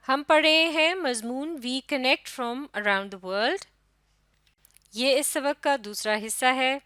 ہم پڑھ رہے ہیں مضمون we connect from around the world. یہ اس سبق کا دوسرا حصہ ہے.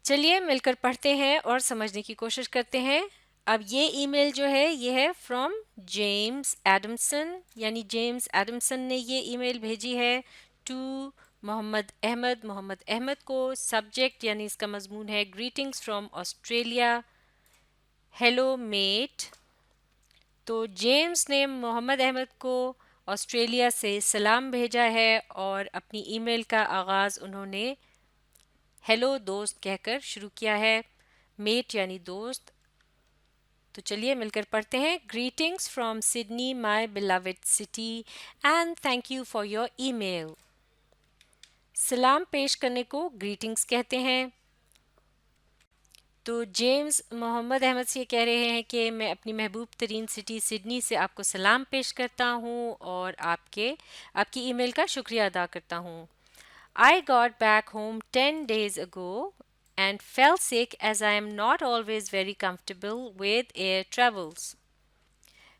چلیے مل کر پڑھتے ہیں اور سمجھنے کی کوشش کرتے ہیں. اب یہ ای میل جو ہے یہ ہے فرام جیمز ایڈمسن، یعنی جیمز ایڈمسن نے یہ ای میل بھیجی ہے ٹو محمد احمد کو. سبجیکٹ یعنی اس کا مضمون ہے greetings from Australia. Hello mate. تو جیمز نے محمد احمد کو آسٹریلیا سے سلام بھیجا ہے اور اپنی ای میل کا آغاز انہوں نے ہیلو دوست کہہ کر شروع کیا ہے. میٹ یعنی دوست. تو چلیے مل کر پڑھتے ہیں. Greetings from Sydney my beloved city and thank you for your email. سلام پیش کرنے کو گریٹنگز کہتے ہیں. تو جیمز محمد احمد سے یہ کہہ رہے ہیں کہ میں اپنی محبوب ترین سٹی سڈنی سے آپ کو سلام پیش کرتا ہوں اور آپ کی ای میل کا شکریہ ادا کرتا ہوں. I got back home 10 days ago and fell sick as I am not always very comfortable with air travels.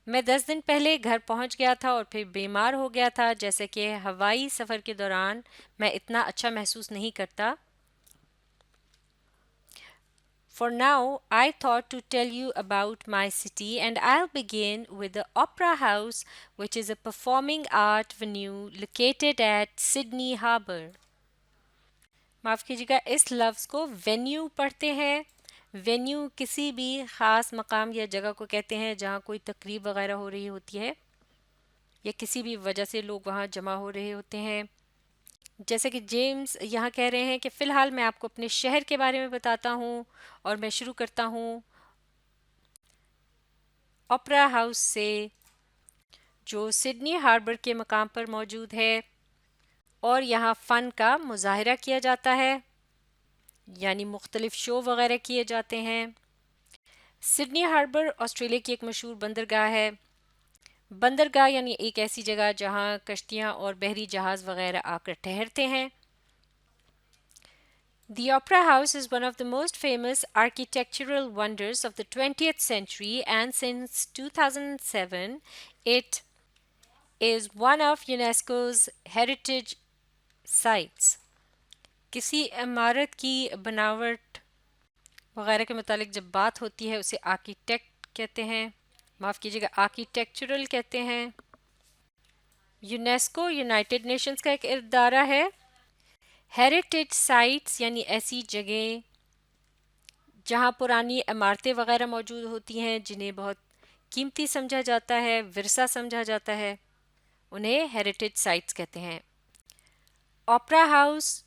میں 10 دن پہلے گھر پہنچ گیا تھا اور پھر بیمار ہو گیا تھا جیسے کہ ہوائی سفر کے دوران میں اتنا اچھا محسوس نہیں کرتا. For now, I thought to tell you about my city and I'll begin with the Opera House, which is a performing art venue located at Sydney Harbour. معاف کیجیے گا اس لفظ کو وینیو پڑھتے ہیں. وینیو کسی بھی خاص مقام یا جگہ کو کہتے ہیں جہاں کوئی تقریب وغیرہ ہو رہی ہوتی ہے یا کسی بھی وجہ سے لوگ وہاں جمع ہو رہے ہوتے ہیں. جیسے کہ جیمز یہاں کہہ رہے ہیں کہ فی الحال میں آپ کو اپنے شہر کے بارے میں بتاتا ہوں اور میں شروع کرتا ہوں اوپرا ہاؤس سے جو سڈنی ہاربر کے مقام پر موجود ہے اور یہاں فن کا مظاہرہ کیا جاتا ہے یعنی مختلف شو وغیرہ کیے جاتے ہیں. سڈنی ہاربر آسٹریلیا کی ایک مشہور بندرگاہ ہے. بندرگاہ یعنی ایک ایسی جگہ جہاں کشتیاں اور بحری جہاز وغیرہ آ کر ٹھہرتے ہیں. The Opera House is one of the most famous architectural wonders of the 20th century, and since 2007, it is one of UNESCO's heritage sites. کسی عمارت کی بناوٹ وغیرہ کے متعلق جب بات ہوتی ہے اسے آرکیٹیکٹ کہتے ہیں. معاف کیجیے گا آرکیٹیکچرل کہتے ہیں. یونیسکو یونائٹڈ نیشنز کا ایک ادارہ ہے. ہیریٹیج سائٹس یعنی ایسی جگہیں جہاں پرانی عمارتیں وغیرہ موجود ہوتی ہیں جنہیں بہت قیمتی سمجھا جاتا ہے، ورثہ سمجھا جاتا ہے، انہیں ہیریٹیج سائٹس کہتے ہیں. اوپرا ہاؤس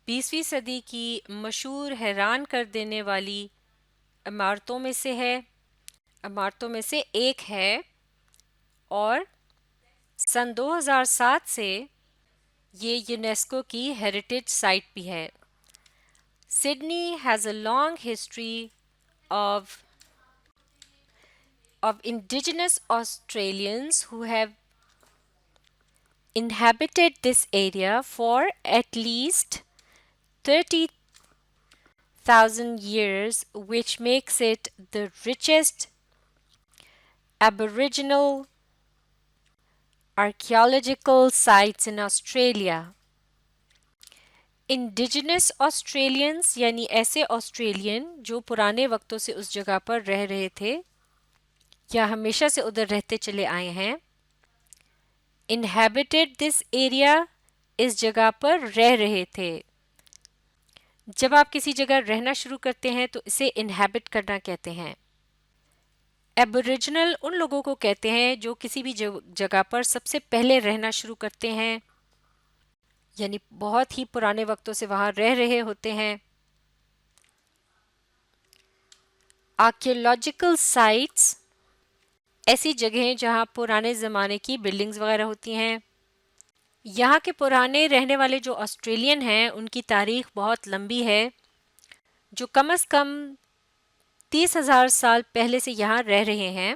20ویں صدی کی مشہور حیران کر دینے والی عمارتوں میں سے ایک ہے اور سن 2007 سے یہ یونیسکو کی ہیریٹیج سائٹ بھی ہے. Sydney has a long history of indigenous Australians who have inhabited this area for at least 30,000 years, which makes it the richest Aboriginal archaeological sites in Australia. Indigenous Australians یعنی ایسے Australian جو پرانے وقتوں سے اس جگہ پر رہ رہے تھے یا ہمیشہ سے ادھر رہتے چلے آئے ہیں. انہیبیٹڈ دس ایریا اس جگہ پر رہ رہے تھے. جب آپ کسی جگہ رہنا شروع کرتے ہیں تو اسے انہیبٹ کرنا کہتے ہیں. ایبوریجنل ان لوگوں کو کہتے ہیں جو کسی بھی جگہ پر سب سے پہلے رہنا شروع کرتے ہیں یعنی بہت ہی پرانے وقتوں سے وہاں رہ رہے ہوتے ہیں. آرکیولوجیکل سائٹس ایسی جگہیں جہاں پرانے زمانے کی بلڈنگز وغیرہ ہوتی ہیں. یہاں کے پرانے رہنے والے جو آسٹریلین ہیں ان کی تاریخ بہت لمبی ہے جو کم از کم 30,000 سال پہلے سے یہاں رہ رہے ہیں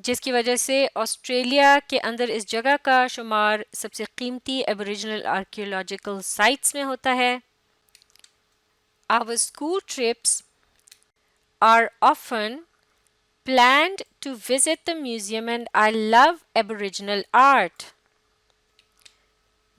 جس کی وجہ سے آسٹریلیا کے اندر اس جگہ کا شمار سب سے قیمتی ایبوریجنل آرکیولوجیکل سائٹس میں ہوتا ہے. Our school trips are often planned to visit the museum and I love Aboriginal art.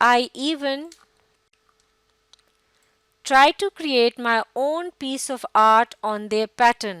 I even try to create my own piece of art on their pattern.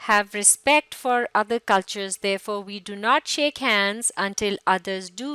have respect for other cultures, therefore we do not shake hands until others do.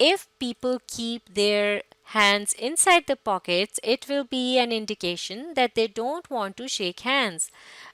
If people keep their hands inside the pockets, it will be an indication that they don't want to shake hands.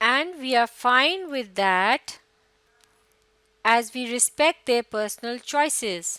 And we are fine with that as we respect their personal choices.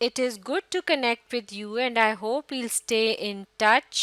It is good to connect with you and I hope we'll stay in touch.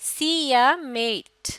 See ya mate.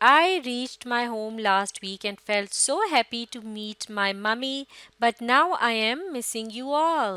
I reached my home last week and felt so happy to meet my mummy, but now I am missing you all.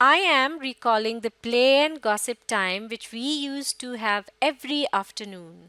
I am recalling the play and gossip time which we used to have every afternoon.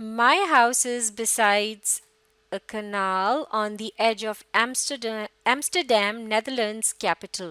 My house is besides a canal on the edge of Amsterdam, Netherlands capital.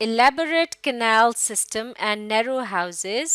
elaborate canal system and narrow houses.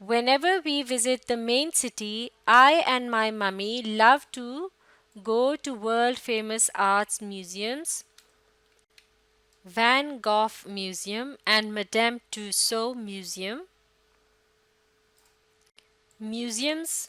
Whenever we visit the main city, I and my mummy love to go to world famous arts museums. Van Gogh Museum and Madame Tussauds Museum. Museums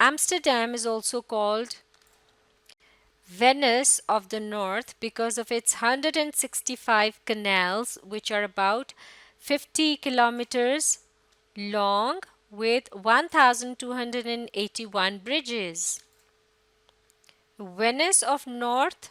Amsterdam is also called Venice of the North because of its 165 canals, which are about 50 kilometers long with 1,281 bridges. Venice of North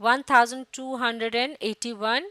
1281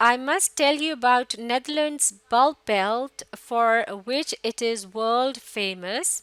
I must tell you about Netherlands bulb belt for which it is world famous.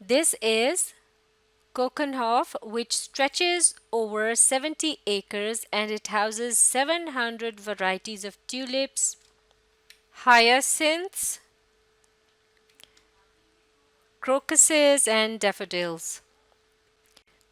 This is Kokenhof, which stretches over 70 acres and it houses 700 varieties of tulips, hyacinths, crocuses and daffodils.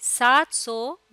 700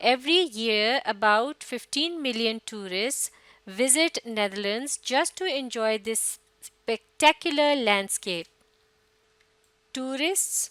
Every year, about 15 million tourists visit Netherlands just to enjoy this spectacular landscape. Tourists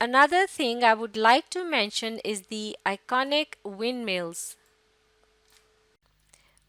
Another thing I would like to mention is the iconic windmills.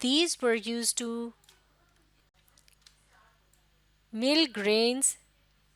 These were used to mill grains,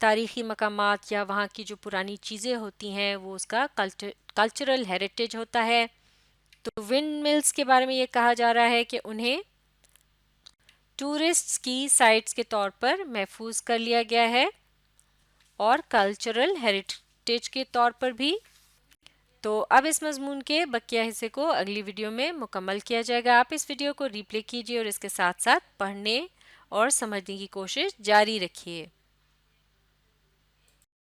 تاریخی مقامات یا وہاں کی جو پرانی چیزیں ہوتی ہیں وہ اس کا کلچرل ہیریٹیج ہوتا ہے. تو ونڈ ملز کے بارے میں یہ کہا جا رہا ہے کہ انہیں ٹورسٹس کی سائٹس کے طور پر محفوظ کر لیا گیا ہے اور کلچرل ہیریٹیج کے طور پر بھی. تو اب اس مضمون کے بقیہ حصے کو اگلی ویڈیو میں مکمل کیا جائے گا. آپ اس ویڈیو کو ری پلے کیجیے اور اس کے ساتھ ساتھ پڑھنے اور سمجھنے کی کوشش جاری رکھیے.